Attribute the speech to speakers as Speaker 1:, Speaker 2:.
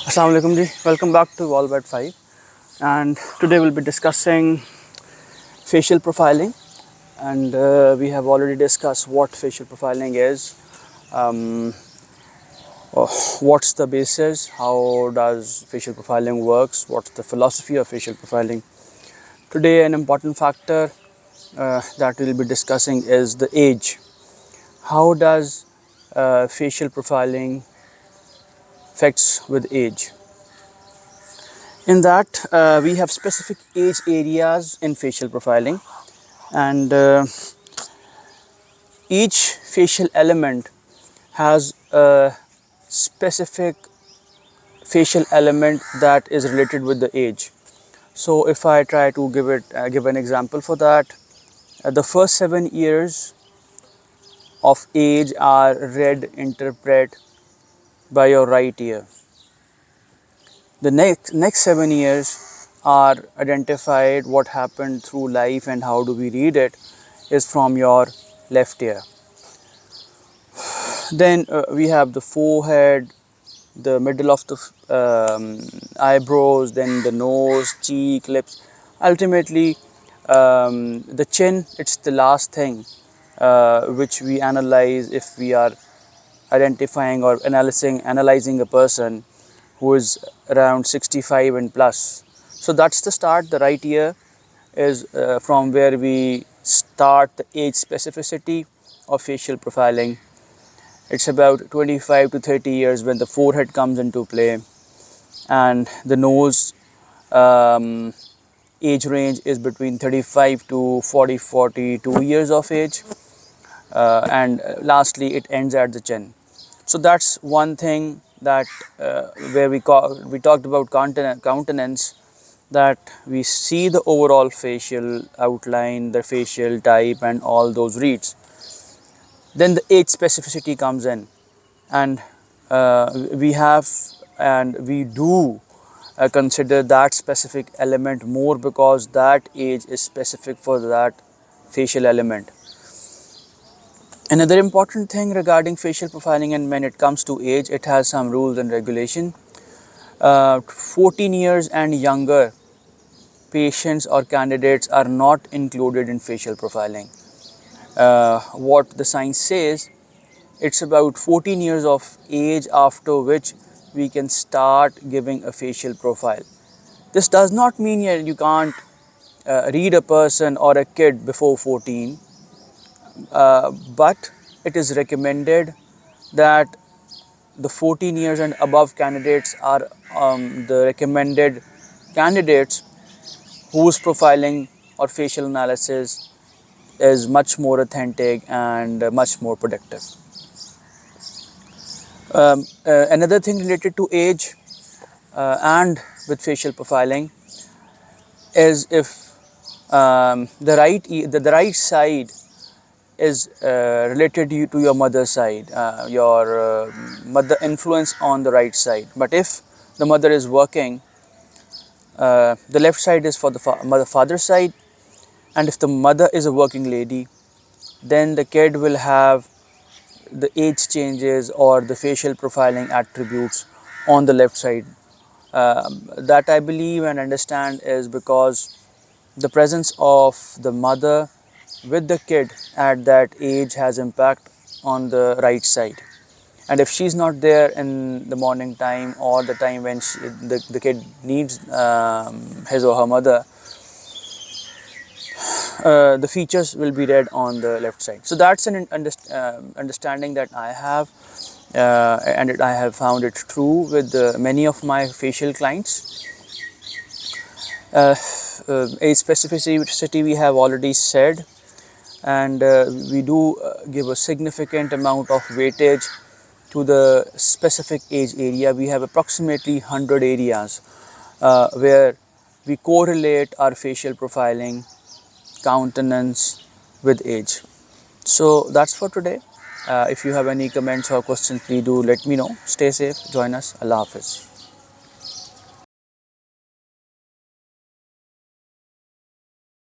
Speaker 1: Assalamu alaikum ji, welcome back to Wallbat 5, and today we'll be discussing facial profiling. And we have already discussed what facial profiling is, um, what's the basis, how does facial profiling works, what's the philosophy of facial profiling. Today an important factor that we'll be discussing is the age. How does facial profiling affects with age? In that, we have specific age areas in facial profiling, and each facial element has a specific facial element that is related with the age. So, if I try to give an example for that, the first 7 years of age are read interpret by your right ear. The next 7 years are identified what happened through life and how do we read it is from your left ear. Then we have the forehead, the middle of the eyebrows, then the nose, cheek, lips. Ultimately, the chin, it's the last thing which we analyze if we are identifying or analyzing a person who is around 65 and plus. So that's the start. The right ear is from where we start the age specificity of facial profiling. It's about 25 to 30 years when the forehead comes into play, and the nose age range is between 35 to 42 years of age, and lastly it ends at the chin. So that's one thing that where we talked about countenance, that we see the overall facial outline, the facial type and all those reads. Then the age specificity comes in, and we have and we do consider that specific element more because that age is specific for that facial element. Another important thing regarding facial profiling, and when it comes to age, it has some rules and regulation. 14 years and younger patients or candidates are not included in facial profiling. What the science says, it's about 14 years of age after which we can start giving a facial profile. This does not mean you can't read a person or a kid before 14, but it is recommended that the 14 years and above candidates are the recommended candidates whose profiling or facial analysis is much more authentic and much more productive. Another thing related to age and with facial profiling is if the right side is related to your mother's side, your mother influence on the right side. But if the mother is working, the left side is for the father's side, and if the mother is a working lady, then the kid will have the age changes or the facial profiling attributes on the left side. That I believe and understand is because the presence of the mother with the kid at that age has impact on the right side. And if she's not there in the morning time or the time when the kid needs his or her mother, the features will be read on the left side. So that's an understanding that I have, and I have found it true with many of my facial clients. Age specificity we have already said, and we do give a significant amount of weightage to the specific age area. We have approximately 100 areas where we correlate our facial profiling, countenance with age. So that's for today. If you have any comments or questions, please do let me know. Stay safe, join us. Allah Hafiz.